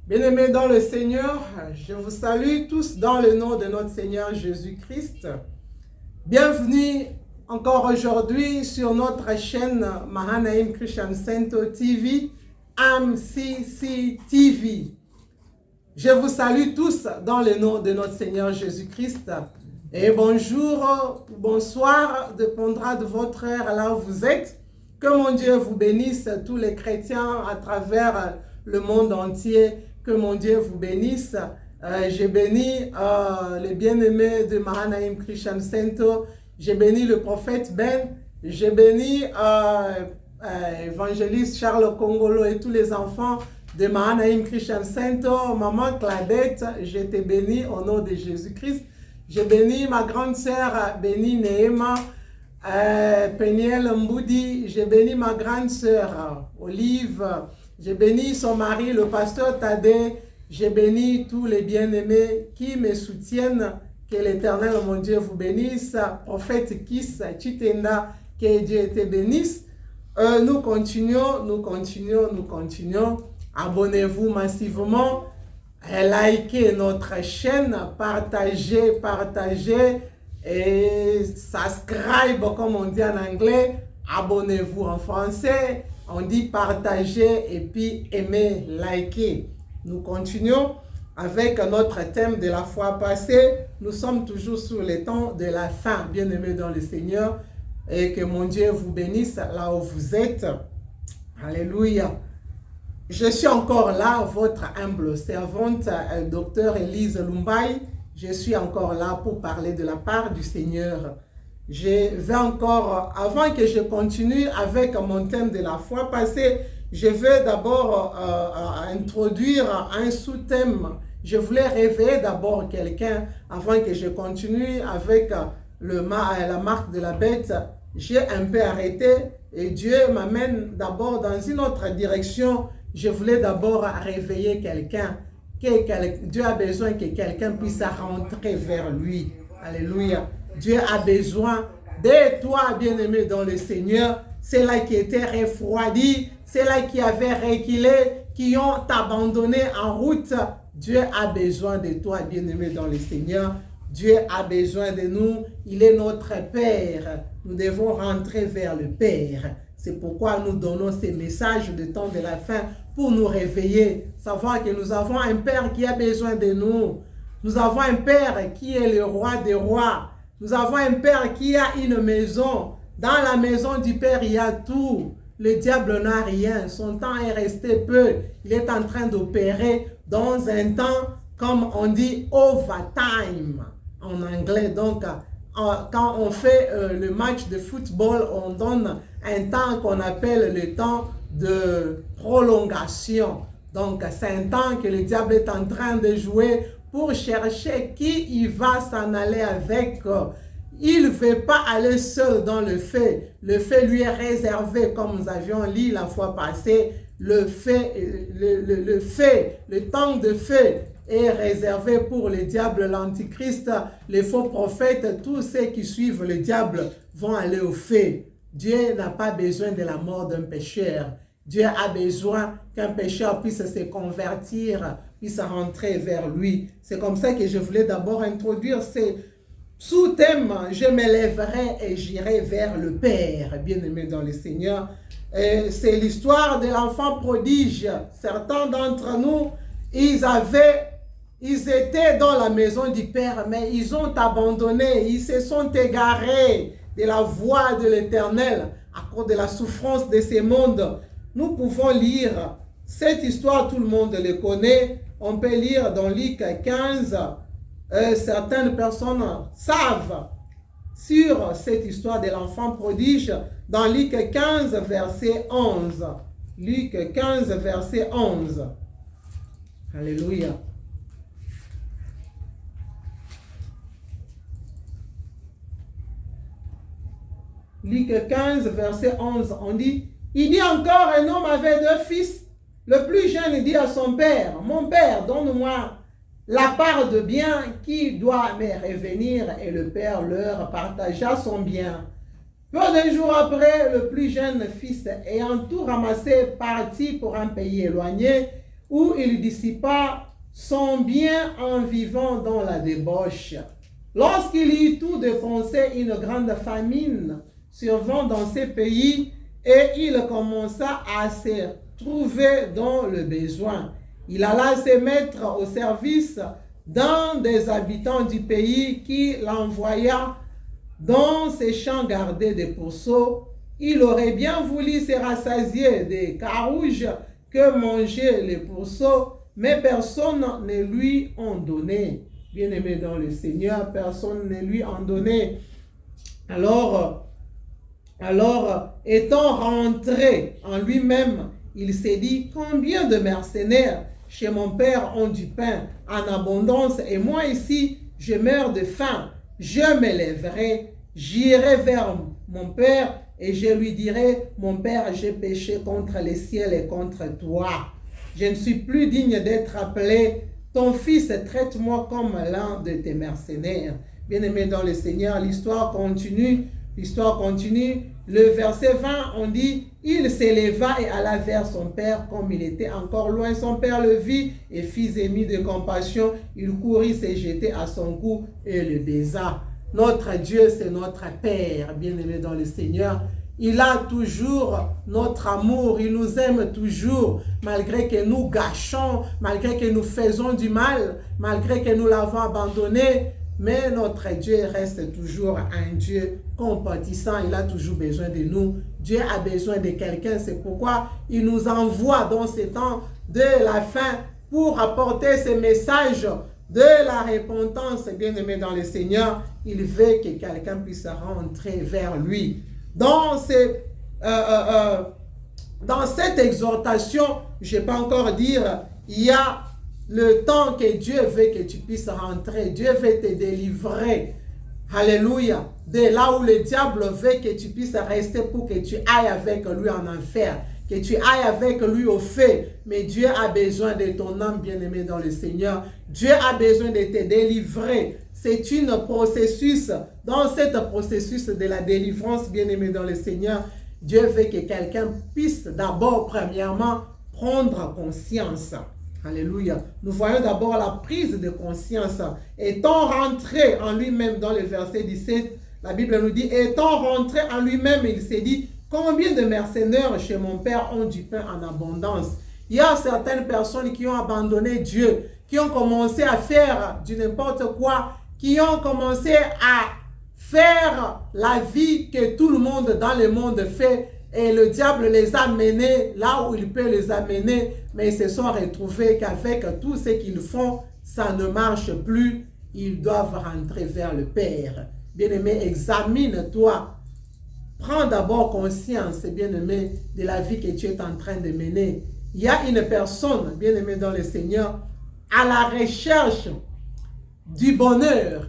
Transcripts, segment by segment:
Bien-aimés dans le Seigneur, je vous salue tous dans le nom de notre Seigneur Jésus-Christ. Bienvenue encore aujourd'hui sur notre chaîne Mahanaim Christian Center TV, MCC TV. Je vous salue tous dans le nom de notre Seigneur Jésus-Christ. Et bonjour, bonsoir, dépendra de votre heure là où vous êtes. Que mon Dieu vous bénisse, tous les chrétiens à travers le monde entier. Que mon Dieu vous bénisse. J'ai béni les bien-aimés de Mahanaim Christian Center. J'ai béni le prophète Ben. J'ai béni évangéliste Charles Congolo et tous les enfants de Mahanaim Christian Center. Maman Cladette, je t'ai béni au nom de Jésus-Christ. J'ai béni ma grande sœur, béni Neema, Peniel Mboudi. J'ai béni ma grande sœur, Olive. J'ai béni son mari, le pasteur Tadé. J'ai béni tous les bien-aimés qui me soutiennent. Que l'Éternel, mon Dieu, vous bénisse. Prophète Kiss, Chitenda, que Dieu te bénisse. Nous continuons. Abonnez-vous massivement. Likez notre chaîne. Partagez. Et subscribe, comme on dit en anglais. Abonnez-vous en français. On dit partager et puis aimer, liker. Nous continuons avec notre thème de la fois passée. Nous sommes toujours sur les temps de la fin, bien-aimés dans le Seigneur. Et que mon Dieu vous bénisse là où vous êtes. Alléluia. Je suis encore là, votre humble servante, docteur Elise Lumbai. Je suis encore là pour parler de la part du Seigneur. Je vais encore, avant que je continue avec mon thème de la fois passée, je vais d'abord introduire un sous-thème. Je voulais réveiller d'abord quelqu'un avant que je continue avec la marque de la bête. J'ai un peu arrêté et Dieu m'amène d'abord dans une autre direction. Je voulais d'abord réveiller quelqu'un. Dieu a besoin que quelqu'un puisse rentrer vers lui. Alléluia. Dieu a besoin de toi, bien-aimé dans le Seigneur. C'est là qui était refroidi, c'est là qui avait reculé, qui ont abandonné en route. Dieu a besoin de toi, bien-aimé dans le Seigneur. Dieu a besoin de nous. Il est notre Père. Nous devons rentrer vers le Père. C'est pourquoi nous donnons ces messages de temps de la fin pour nous réveiller. Savoir que nous avons un Père qui a besoin de nous. Nous avons un Père qui est le roi des rois. Nous avons un Père qui a une maison. Dans la maison du Père, il y a tout. Le diable n'a rien. Son temps est resté peu. Il est en train d'opérer dans un temps, comme on dit, overtime en anglais. Donc, quand on fait le match de football, on donne un temps qu'on appelle le temps de prolongation. Donc, c'est un temps que le diable est en train de jouer pour chercher qui il va s'en aller avec. Il ne veut pas aller seul dans le fait. Le fait lui est réservé, comme nous avions lu la fois passée. Le temps de fait est réservé pour le diable, l'antichrist, les faux prophètes. Tous ceux qui suivent le diable vont aller au fait. Dieu n'a pas besoin de la mort d'un pécheur. Dieu a besoin qu'un pécheur puisse se convertir, puisse rentrer vers lui. C'est comme ça que je voulais d'abord introduire ces sous-thèmes. Je m'élèverai et j'irai vers le Père, bien-aimé dans le Seigneur. C'est l'histoire de l'enfant prodige. Certains d'entre nous, ils étaient dans la maison du Père, mais ils ont abandonné, ils se sont égarés de la voie de l'Éternel à cause de la souffrance de ce monde. Nous pouvons lire cette histoire, tout le monde le connaît. On peut lire dans Luc 15. Certaines personnes savent sur cette histoire de l'enfant prodige dans Luc 15, verset 11. Luc 15, verset 11. Alléluia. Luc 15, verset 11, on dit, il dit encore, un homme avait 2 fils. Le plus jeune dit à son père, mon père, donne-moi la part de bien qui doit me revenir. Et le père leur partagea son bien. Peu de jours après, le plus jeune fils, ayant tout ramassé, partit pour un pays éloigné, où il dissipa son bien en vivant dans la débauche. Lorsqu'il eut tout dépensé, une grande famine survint dans ces pays et il commença à se trouver dans le besoin. Il alla se mettre au service d'un des habitants du pays qui l'envoya dans ses champs garder des pourceaux. Il aurait bien voulu se rassasier des carouges que mangeaient les pourceaux, mais personne ne lui en donnait. Bien-aimé dans le Seigneur, personne ne lui en donnait. Alors, étant rentré en lui-même, il s'est dit, combien de mercenaires chez mon père ont du pain en abondance et moi ici, je meurs de faim. Je me lèverai, j'irai vers mon père et je lui dirai, mon père, j'ai péché contre le ciel et contre toi. Je ne suis plus digne d'être appelé ton fils, traite-moi comme l'un de tes mercenaires. Bien-aimé dans le Seigneur, l'histoire continue. Le verset 20, on dit, il s'éleva et alla vers son père, comme il était encore loin. Son père le vit et fils ému de compassion, il courut se jeter à son cou et le baisa. Notre Dieu, c'est notre Père, bien-aimé dans le Seigneur. Il a toujours notre amour, il nous aime toujours, malgré que nous gâchons, malgré que nous faisons du mal, malgré que nous l'avons abandonné. Mais notre Dieu reste toujours un Dieu compatissant, il a toujours besoin de nous. Dieu a besoin de quelqu'un, c'est pourquoi il nous envoie dans ces temps de la fin pour apporter ce message de la repentance. Bien-aimé dans le Seigneur, il veut que quelqu'un puisse rentrer vers lui. Dans cette exhortation, je ne vais pas encore dire, il y a le temps que Dieu veut que tu puisses rentrer. Dieu veut te délivrer. Alléluia. De là où le diable veut que tu puisses rester pour que tu ailles avec lui en enfer. Que tu ailles avec lui au feu. Mais Dieu a besoin de ton âme bien-aimée dans le Seigneur. Dieu a besoin de te délivrer. C'est un processus. Dans ce processus de la délivrance bien-aimée dans le Seigneur, Dieu veut que quelqu'un puisse d'abord, premièrement, prendre conscience. Alléluia. Nous voyons d'abord la prise de conscience. Étant rentré en lui-même dans le verset 17, la Bible nous dit, étant rentré en lui-même, il s'est dit, combien de mercenaires chez mon père ont du pain en abondance? Il y a certaines personnes qui ont abandonné Dieu, qui ont commencé à faire du n'importe quoi, qui ont commencé à faire la vie que tout le monde dans le monde fait. Et le diable les a menés là où il peut les amener, mais ils se sont retrouvés qu'avec tout ce qu'ils font, ça ne marche plus. Ils doivent rentrer vers le Père. Bien-aimé, examine-toi. Prends d'abord conscience, bien-aimé, de la vie que tu es en train de mener. Il y a une personne, bien-aimé dans le Seigneur, à la recherche du bonheur.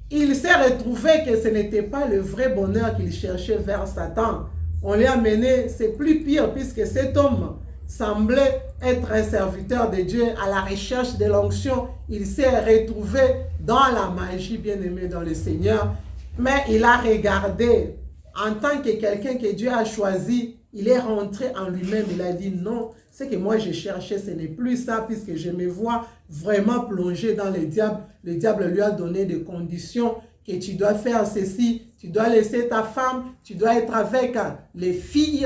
Il s'est retrouvé que ce n'était pas le vrai bonheur qu'il cherchait vers Satan. On l'a amené, c'est plus pire puisque cet homme semblait être un serviteur de Dieu à la recherche de l'onction. Il s'est retrouvé dans la magie, bien-aimé dans le Seigneur. Mais il a regardé en tant que quelqu'un que Dieu a choisi. Il est rentré en lui-même. Il a dit non, ce que moi je cherchais, ce n'est plus ça puisque je me vois vraiment plongé dans le diable. Le diable lui a donné des conditions que tu dois faire ceci, tu dois laisser ta femme, tu dois être avec les filles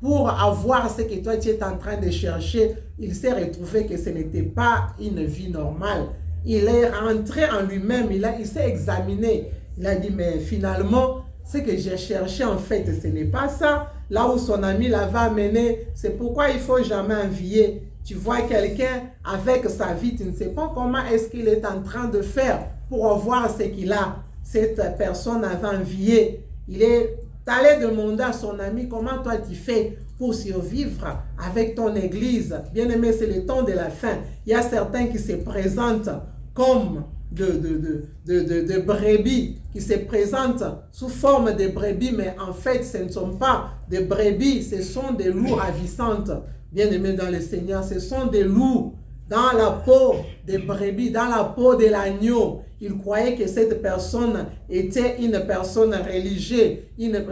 pour avoir ce que toi tu es en train de chercher. Il s'est retrouvé que ce n'était pas une vie normale. Il est rentré en lui-même, il s'est examiné. Il a dit, mais finalement, ce que j'ai cherché en fait, ce n'est pas ça. Là où son ami l'avait amené, c'est pourquoi il ne faut jamais envier. Tu vois quelqu'un avec sa vie, tu ne sais pas comment est-ce qu'il est en train de faire pour avoir ce qu'il a. Cette personne avait envié. Il est allé demander à son ami comment toi tu fais pour survivre avec ton église. Bien aimé, c'est le temps de la fin. Il y a certains qui se présentent comme de brebis, qui se présentent sous forme de brebis, mais en fait ce ne sont pas des brebis, ce sont des loups ravissantes. Bien aimé dans le Seigneur, ce sont des loups dans la peau des brebis, dans la peau de l'agneau. Il croyait que cette personne était une personne religieuse, une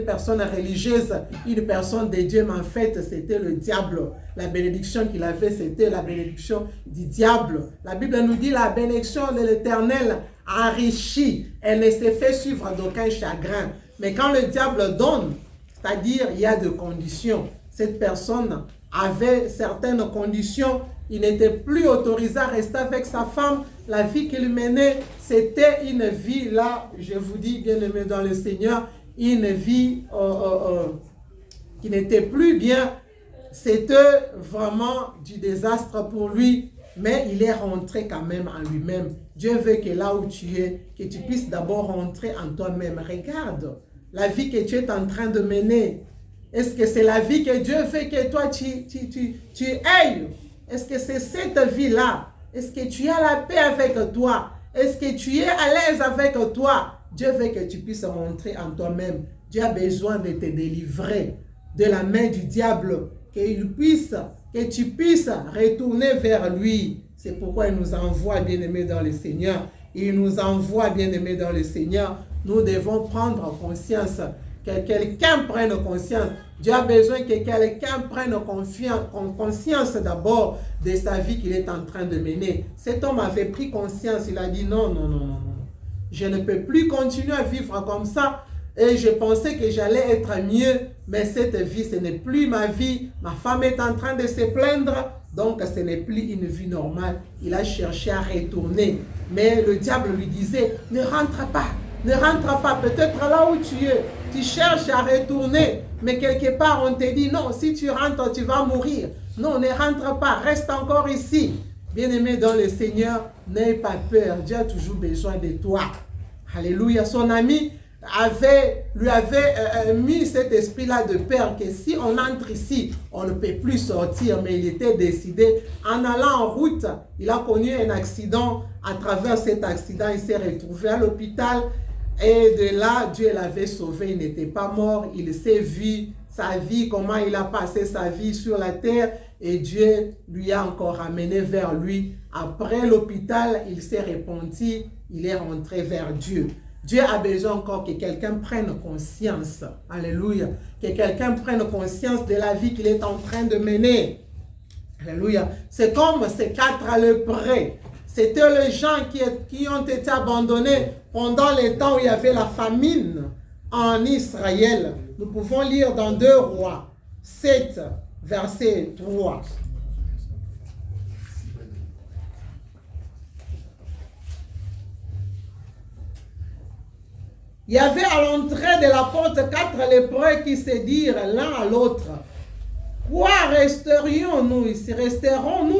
personne religieuse, une personne de Dieu, mais en fait, c'était le diable. La bénédiction qu'il avait, c'était la bénédiction du diable. La Bible nous dit la bénédiction de l'Éternel enrichit. Elle ne se fait suivre d'aucun chagrin. Mais quand le diable donne, c'est-à-dire il y a des conditions. Cette personne avait certaines conditions. Il n'était plus autorisé à rester avec sa femme. La vie qu'il menait, c'était une vie, là, je vous dis, bien aimé dans le Seigneur, une vie qui n'était plus bien. C'était vraiment du désastre pour lui, mais il est rentré quand même en lui-même. Dieu veut que là où tu es, que tu puisses d'abord rentrer en toi-même. Regarde la vie que tu es en train de mener. Est-ce que c'est la vie que Dieu veut que toi tu aies? Est-ce que c'est cette vie-là? Est-ce que tu as la paix avec toi? Est-ce que tu es à l'aise avec toi? Dieu veut que tu puisses rentrer en toi-même. Dieu a besoin de te délivrer de la main du diable, que tu puisses retourner vers lui. C'est pourquoi il nous envoie, bien-aimés dans le Seigneur. Il nous envoie, bien-aimés dans le Seigneur. Nous devons prendre conscience, que quelqu'un prenne conscience. Dieu a besoin que quelqu'un prenne conscience d'abord de sa vie qu'il est en train de mener. Cet homme avait pris conscience, il a dit non, non, non, non, non. Je ne peux plus continuer à vivre comme ça. Et je pensais que j'allais être mieux, mais cette vie, ce n'est plus ma vie. Ma femme est en train de se plaindre, donc ce n'est plus une vie normale. Il a cherché à retourner, mais le diable lui disait, ne rentre pas. Ne rentre pas, peut-être là où tu es, tu cherches à retourner, mais quelque part on te dit non, si tu rentres, tu vas mourir. Non, ne rentre pas, reste encore ici. Bien-aimé dans le Seigneur, n'aie pas peur, Dieu a toujours besoin de toi. Alléluia, son ami lui avait mis cet esprit-là de peur que si on entre ici, on ne peut plus sortir, mais il était décidé. En allant en route, il a connu un accident. À travers cet accident, il s'est retrouvé à l'hôpital. Et de là, Dieu l'avait sauvé, il n'était pas mort, il s'est vu sa vie, comment il a passé sa vie sur la terre, et Dieu lui a encore amené vers lui. Après l'hôpital, il s'est repenti, il est rentré vers Dieu. Dieu a besoin encore que quelqu'un prenne conscience, alléluia, que quelqu'un prenne conscience de la vie qu'il est en train de mener. Alléluia. C'est comme ces 4 lépreux. C'était les gens qui ont été abandonnés pendant les temps où il y avait la famine en Israël. Nous pouvons lire dans 2 Rois 7, verset 3. Il y avait à l'entrée de la porte 4 lépreux qui se dirent l'un à l'autre, « Quoi resterons-nous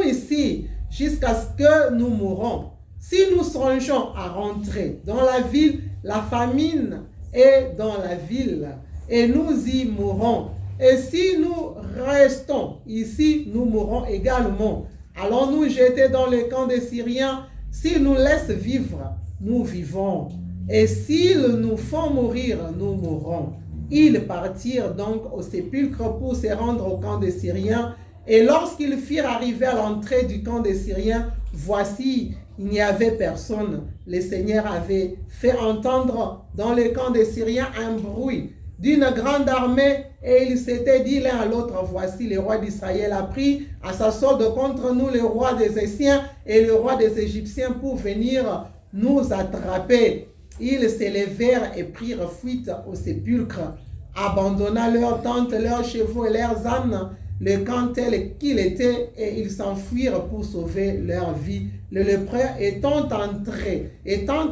ici jusqu'à ce que nous mourons? Si nous songeons à rentrer dans la ville, la famine est dans la ville, et nous y mourrons. Et si nous restons ici, nous mourrons également. Allons-nous jeter dans le camp des Syriens? S'ils nous laissent vivre, nous vivons. Et s'ils nous font mourir, nous mourrons. » Ils partirent donc au sépulcre pour se rendre au camp des Syriens. Et lorsqu'ils firent arriver à l'entrée du camp des Syriens, voici, il n'y avait personne. Le Seigneur avait fait entendre dans le camp des Syriens un bruit d'une grande armée, et ils s'étaient dit l'un à l'autre, voici le roi d'Israël a pris à sa solde contre nous le roi des Essiens et le roi des Égyptiens pour venir nous attraper. Ils s'élevèrent et prirent fuite au sépulcre, abandonnant leurs tentes, leurs chevaux et leurs ânes, le camp tel qu'il était, et ils s'enfuirent pour sauver leur vie. Les lépreux étant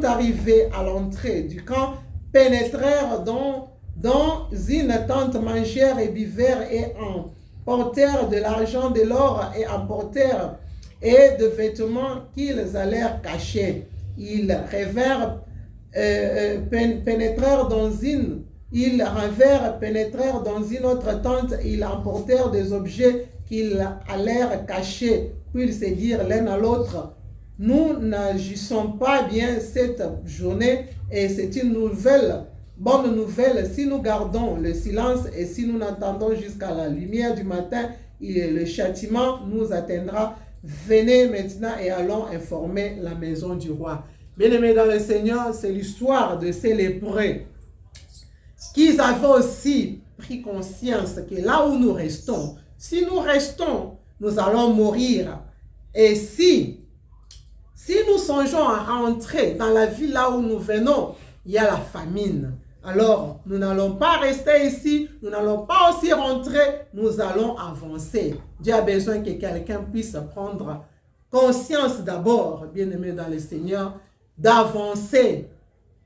arrivés à l'entrée du camp, pénétrèrent dans une tente, mangèrent et buvèrent, et emportèrent de l'argent, de l'or, et emportèrent et de vêtements qu'ils allèrent cacher. Ils pénétrèrent dans une autre tente, ils emportèrent des objets qu'ils allèrent cacher, puis ils se dirent l'un à l'autre, nous n'agissons pas bien cette journée, et c'est une bonne nouvelle si nous gardons le silence, et si nous n'attendons jusqu'à la lumière du matin, le châtiment nous atteindra. venez maintenant et allons informer la maison du roi. Bien-aimés dans le Seigneur, c'est l'histoire de ces lépreux qui avaient aussi pris conscience que là où nous restons, si nous restons, nous allons mourir. Et si nous songeons à rentrer dans la ville là où nous venons, il y a la famine. Alors, nous n'allons pas rester ici, nous n'allons pas aussi rentrer, nous allons avancer. Dieu a besoin que quelqu'un puisse prendre conscience d'abord, bien-aimé dans le Seigneur, d'avancer.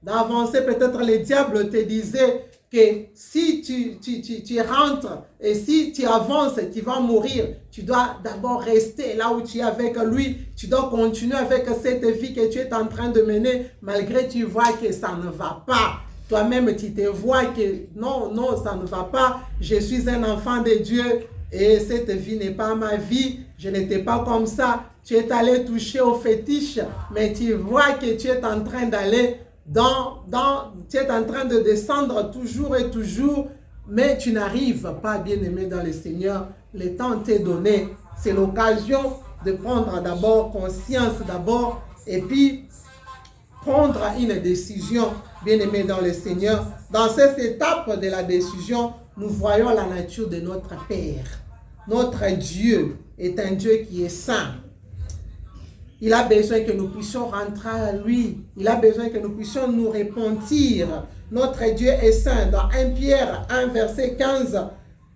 D'avancer, peut-être le diable te disait que si tu rentres et si tu avances, tu vas mourir. Tu dois d'abord rester là où tu es avec lui. Tu dois continuer avec cette vie que tu es en train de mener, malgré tu vois que ça ne va pas. Toi-même, tu te vois que non, ça ne va pas. Je suis un enfant de Dieu et cette vie n'est pas ma vie. Je n'étais pas comme ça. Tu es allé toucher au fétiche, mais tu vois que tu es en train d'aller tu es en train de descendre toujours et toujours, mais tu n'arrives pas, bien-aimé dans le Seigneur. Le temps t'est donné. C'est l'occasion de prendre d'abord conscience d'abord et puis prendre une décision, bien-aimé dans le Seigneur. Dans cette étape de la décision, nous voyons la nature de notre Père. Notre Dieu est un Dieu qui est saint. Il a besoin que nous puissions rentrer à lui. Il a besoin que nous puissions nous repentir. Notre Dieu est saint. Dans 1 Pierre 1, verset 15,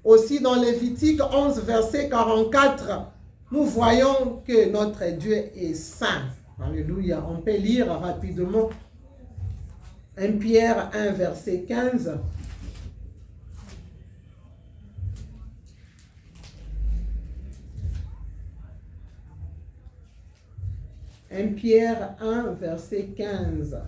aussi dans Lévitique 11, verset 44, nous voyons que notre Dieu est saint. Alléluia. On peut lire rapidement 1 Pierre 1, verset 15. 1 Pierre 1, verset 15.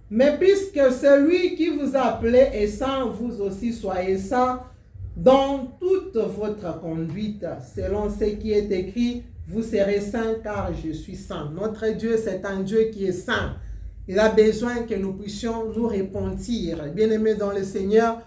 Mais puisque celui qui vous a appelé est saint, vous aussi soyez saints dans toute votre conduite, selon ce qui est écrit, vous serez saints car je suis saint. Notre Dieu, c'est un Dieu qui est saint. Il a besoin que nous puissions nous repentir. Bien-aimés dans le Seigneur,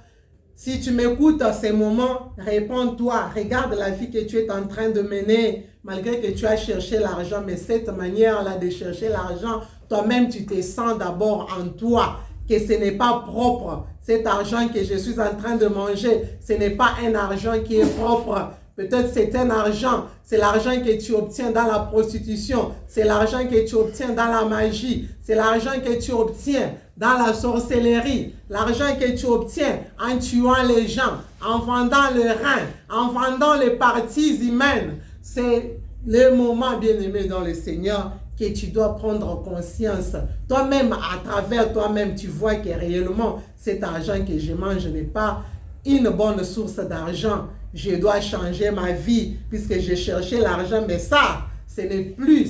si tu m'écoutes à ces moments, réponds-toi, regarde la vie que tu es en train de mener, malgré que tu as cherché l'argent, mais cette manière-là de chercher l'argent, toi-même tu te sens d'abord en toi, que ce n'est pas propre. Cet argent que je suis en train de manger, ce n'est pas un argent qui est propre. Peut-être c'est un argent, c'est l'argent que tu obtiens dans la prostitution, c'est l'argent que tu obtiens dans la magie, c'est l'argent que tu obtiens dans la sorcellerie, l'argent que tu obtiens en tuant les gens, en vendant le rein, en vendant les parties humaines. C'est le moment, bien-aimé dans le Seigneur, que tu dois prendre conscience. Toi-même, à travers toi-même, tu vois que réellement, cet argent que je mange n'est pas une bonne source d'argent. Je dois changer ma vie puisque j'ai cherché l'argent, mais ça, ce n'est plus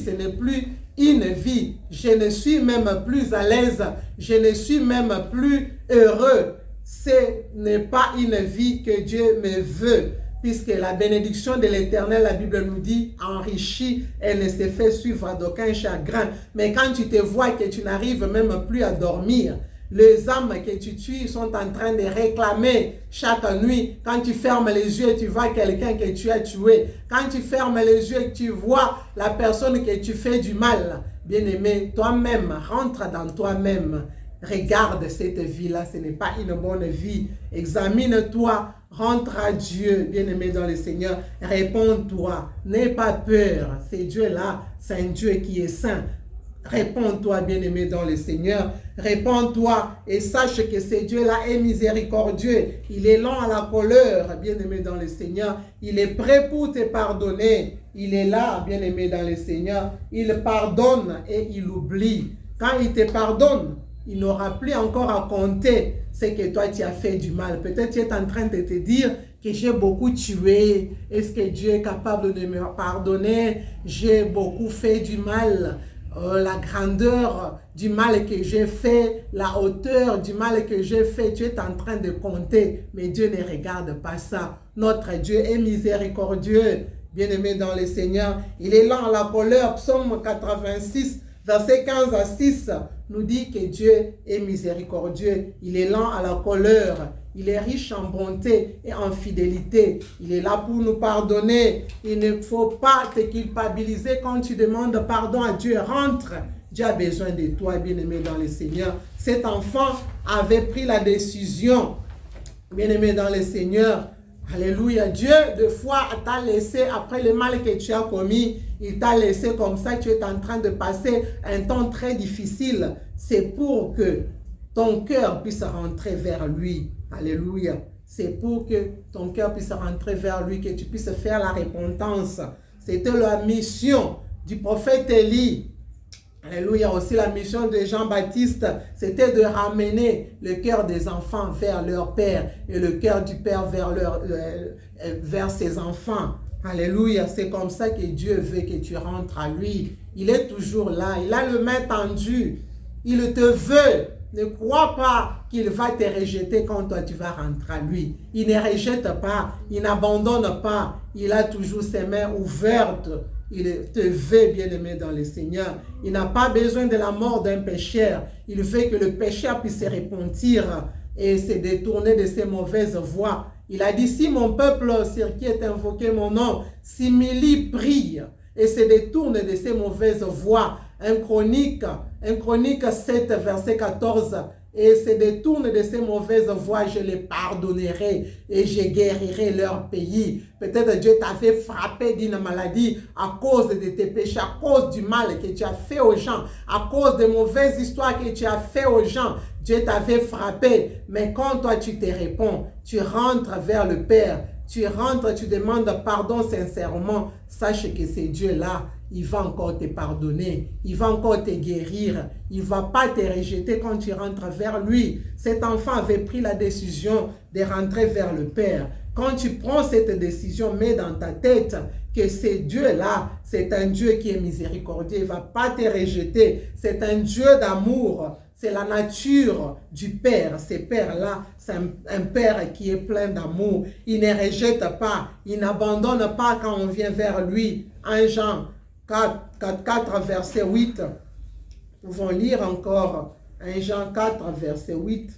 une vie. Je ne suis même plus à l'aise, je ne suis même plus heureux. Ce n'est pas une vie que Dieu me veut. Puisque la bénédiction de l'Éternel, la Bible nous dit, enrichie, elle ne se fait suivre d'aucun chagrin. Mais quand tu te vois que tu n'arrives même plus à dormir, les âmes que tu tues sont en train de réclamer chaque nuit. Quand tu fermes les yeux, tu vois quelqu'un que tu as tué. Quand tu fermes les yeux, tu vois la personne que tu fais du mal. Bien-aimé, toi-même, rentre dans toi-même. Regarde cette vie-là, ce n'est pas une bonne vie. Examine-toi, rentre à Dieu, bien-aimé dans le Seigneur. Réponds-toi, n'aie pas peur. C'est Dieu-là, c'est un Dieu qui est saint. Réponds-toi, bien-aimé dans le Seigneur. Réponds-toi et sache que ce Dieu-là est miséricordieux. Il est lent à la colère, bien-aimé dans le Seigneur. Il est prêt pour te pardonner. Il est là, bien-aimé dans le Seigneur. Il pardonne et il oublie. Quand il te pardonne, il n'aura plus encore à compter ce que toi tu as fait du mal. Peut-être tu es en train de te dire que j'ai beaucoup tué. Est-ce que Dieu est capable de me pardonner? J'ai beaucoup fait du mal. La grandeur du mal que j'ai fait, la hauteur du mal que j'ai fait, tu es en train de compter, mais Dieu ne regarde pas ça. Notre Dieu est miséricordieux, bien-aimé dans le Seigneur. Il est lent à la colère, psaume 86, Verset 15 à 6 nous dit que Dieu est miséricordieux. Il est lent à la colère. Il est riche en bonté et en fidélité. Il est là pour nous pardonner. Il ne faut pas te culpabiliser quand tu demandes pardon à Dieu. Rentre. Dieu a besoin de toi, bien-aimé dans le Seigneur. Cet enfant avait pris la décision, bien-aimé dans le Seigneur. Alléluia. Dieu, des fois, t'a laissé, après le mal que tu as commis, il t'a laissé comme ça, tu es en train de passer un temps très difficile. C'est pour que ton cœur puisse rentrer vers lui. Alléluia. C'est pour que ton cœur puisse rentrer vers lui, que tu puisses faire la repentance. C'était la mission du prophète Élie. Alléluia. Aussi la mission de Jean-Baptiste, c'était de ramener le cœur des enfants vers leur père et le cœur du père vers ses enfants. Alléluia. C'est comme ça que Dieu veut que tu rentres à lui. Il est toujours là. Il a le main tendu. Il te veut. Ne crois pas qu'il va te rejeter quand toi tu vas rentrer à lui. Il ne rejette pas. Il n'abandonne pas. Il a toujours ses mains ouvertes. Il te veut, bien-aimé dans le Seigneur. Il n'a pas besoin de la mort d'un pécheur. Il veut que le pécheur puisse se repentir et se détourner de ses mauvaises voies. Il a dit, si mon peuple sur qui est invoqué mon nom, s'humilie, prie et se détourne de ses mauvaises voies. 1 Chronique 7, verset 14. Et se détournent de ces mauvaises voies, je les pardonnerai et je guérirai leur pays. Peut-être Dieu t'avait frappé d'une maladie à cause de tes péchés, à cause du mal que tu as fait aux gens, à cause des mauvaises histoires que tu as fait aux gens. Dieu t'avait frappé, mais quand toi tu te réponds, tu rentres vers le Père, tu rentres, tu demandes pardon sincèrement, sache que c'est Dieu-là. Il va encore te pardonner, il va encore te guérir, il ne va pas te rejeter quand tu rentres vers lui. Cet enfant avait pris la décision de rentrer vers le Père. Quand tu prends cette décision, mets dans ta tête que c'est Dieu-là, c'est un Dieu qui est miséricordieux, il ne va pas te rejeter, c'est un Dieu d'amour. C'est la nature du Père. Ce Père-là, c'est un Père qui est plein d'amour. Il ne rejette pas, il n'abandonne pas quand on vient vers lui. 1 Jean 4, verset 8. Nous pouvons lire encore 1 Jean 4, verset 8.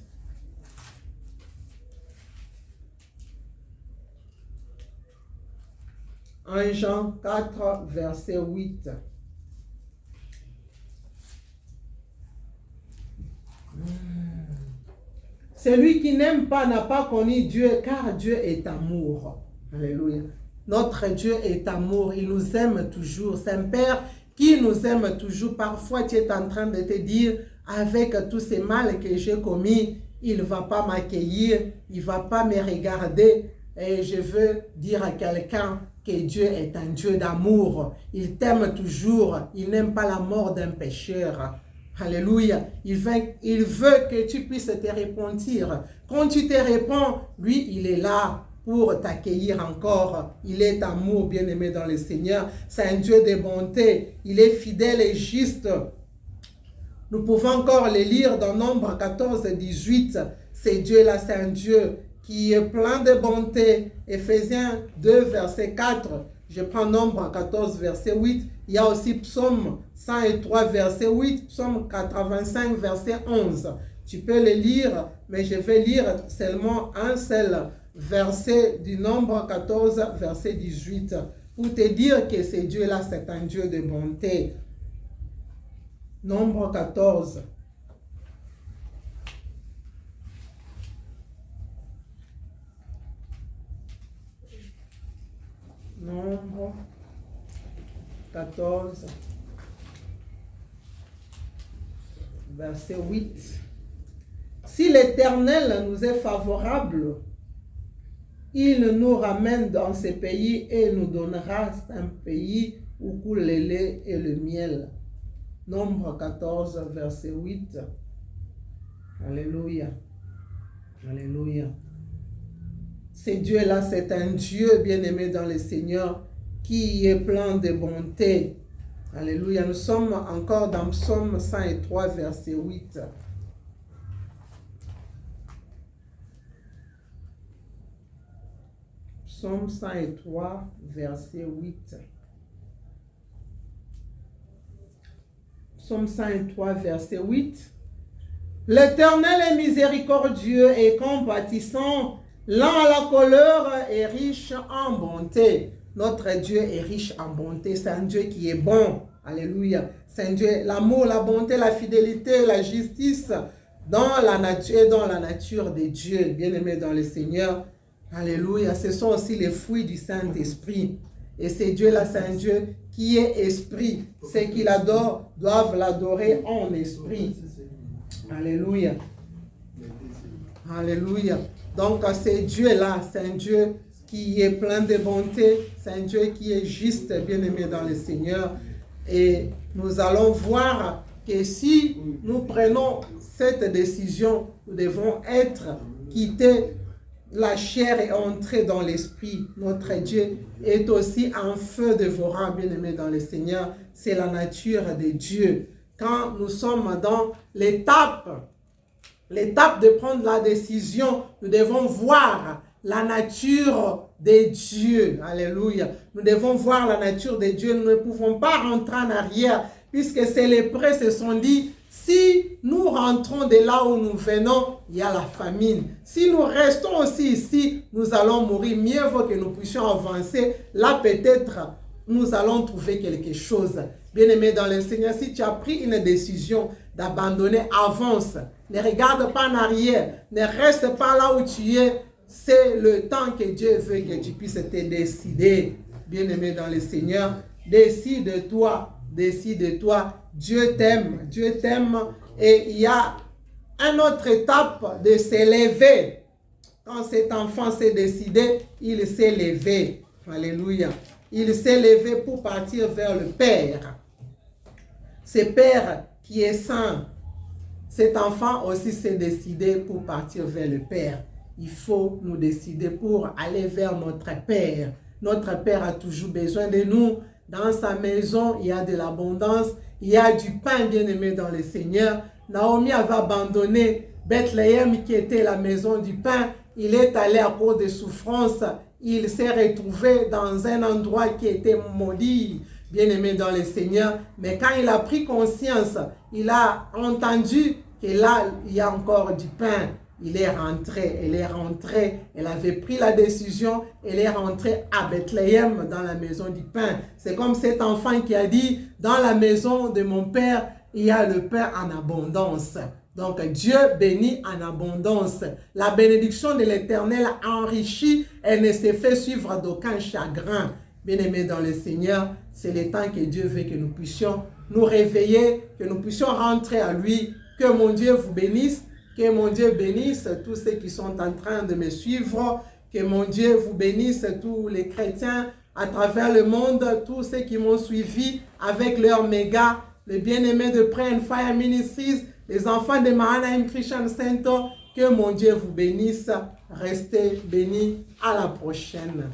« 1 Jean 4, verset 8. Celui qui n'aime pas n'a pas connu Dieu, car Dieu est amour. Alléluia. Notre Dieu est amour, il nous aime toujours. C'est un Père qui nous aime toujours. Parfois, tu es en train de te dire, avec tous ces mal que j'ai commis, il ne va pas m'accueillir, il ne va pas me regarder. Et je veux dire à quelqu'un que Dieu est un Dieu d'amour. Il t'aime toujours, il n'aime pas la mort d'un pécheur. Alléluia. Il veut que tu puisses te repentir. Quand tu te réponds, lui, il est là pour t'accueillir encore. Il est amour, bien-aimé dans le Seigneur. C'est un Dieu de bonté. Il est fidèle et juste. Nous pouvons encore les lire dans Nombre 14, 18. C'est Dieu-là, c'est un Dieu qui est plein de bonté. Éphésiens 2, verset 4. Je prends Nombre 14, verset 8. Il y a aussi Psaume 103, verset 8. Psaume 85, verset 11. Tu peux les lire, mais je vais lire seulement un seul verset du Nombre 14, verset 18. Pour te dire que ce Dieu-là, c'est un Dieu de bonté. Nombre 14. Nombre 14, verset 8. Si l'Éternel nous est favorable, il nous ramène dans ce pays et nous donnera un pays où coule le lait et le miel. Nombre 14, verset 8. Alléluia. Alléluia. Ce Dieu-là, c'est un Dieu bien-aimé dans le Seigneur qui est plein de bonté. Alléluia. Nous sommes encore dans Psaume 103, verset 8. Psaume 103, verset 8. Psaume 103, verset 8. L'Éternel est miséricordieux et compatissant, lent à la colère et riche en bonté. Notre Dieu est riche en bonté. C'est un Dieu qui est bon. Alléluia. C'est un Dieu, l'amour, la bonté, la fidélité, la justice dans la nature de Dieu. Bien-aimés dans le Seigneur. Alléluia. Ce sont aussi les fruits du Saint-Esprit. Et ce Dieu-là, c'est un Dieu qui est esprit. Ceux qui l'adorent doivent l'adorer en esprit. Alléluia. Alléluia. Donc, ce Dieu-là, c'est un Dieu qui est plein de bonté. C'est un Dieu qui est juste, bien-aimé dans le Seigneur. Et nous allons voir que si nous prenons cette décision, nous devons quitter la chair et entrer dans l'esprit. Notre Dieu est aussi un feu dévorant, bien-aimé dans le Seigneur. C'est la nature de Dieu. Quand nous sommes dans l'étape de prendre la décision, nous devons voir la nature de Dieu. Alléluia. Nous devons voir la nature de Dieu. Nous ne pouvons pas rentrer en arrière, puisque c'est les prêts se sont dit, si nous rentrons de là où nous venons, il y a la famine. Si nous restons aussi ici, nous allons mourir. Mieux vaut que nous puissions avancer. Là, peut-être, nous allons trouver quelque chose. Bien-aimé dans le Seigneur, si tu as pris une décision d'abandonner, avance. Ne regarde pas en arrière. Ne reste pas là où tu es. C'est le temps que Dieu veut que tu puisses te décider. Bien-aimé dans le Seigneur, décide-toi. Décide-toi. Dieu t'aime. Dieu t'aime. Et il y a une autre étape de s'élever. Quand cet enfant s'est décidé, il s'est levé. Alléluia. Il s'est levé pour partir vers le Père. Ce Père qui est saint. Cet enfant aussi s'est décidé pour partir vers le Père. Il faut nous décider pour aller vers notre Père. Notre Père a toujours besoin de nous. Dans sa maison, il y a de l'abondance. Il y a du pain, bien-aimé dans le Seigneur. Naomi avait abandonné Bethléem qui était la maison du pain. Il est allé à cause de souffrances. Il s'est retrouvé dans un endroit qui était maudit, bien-aimé dans le Seigneur. Mais quand il a pris conscience, il a entendu que là, il y a encore du pain. Il est rentré, elle est rentrée, elle avait pris la décision, elle est rentrée à Bethléem dans la maison du pain. C'est comme cet enfant qui a dit, dans la maison de mon père, il y a le pain en abondance. Donc Dieu bénit en abondance. La bénédiction de l'Éternel enrichit, elle ne se fait suivre d'aucun chagrin. Bien-aimés dans le Seigneur, c'est le temps que Dieu veut que nous puissions nous réveiller, que nous puissions rentrer à lui. Que mon Dieu vous bénisse. Que mon Dieu bénisse tous ceux qui sont en train de me suivre. Que mon Dieu vous bénisse tous les chrétiens à travers le monde, tous ceux qui m'ont suivi avec leur méga, les bien-aimés de Pray and Fire Ministries, les enfants de Mahanaim Christian Center. Que mon Dieu vous bénisse. Restez bénis. À la prochaine.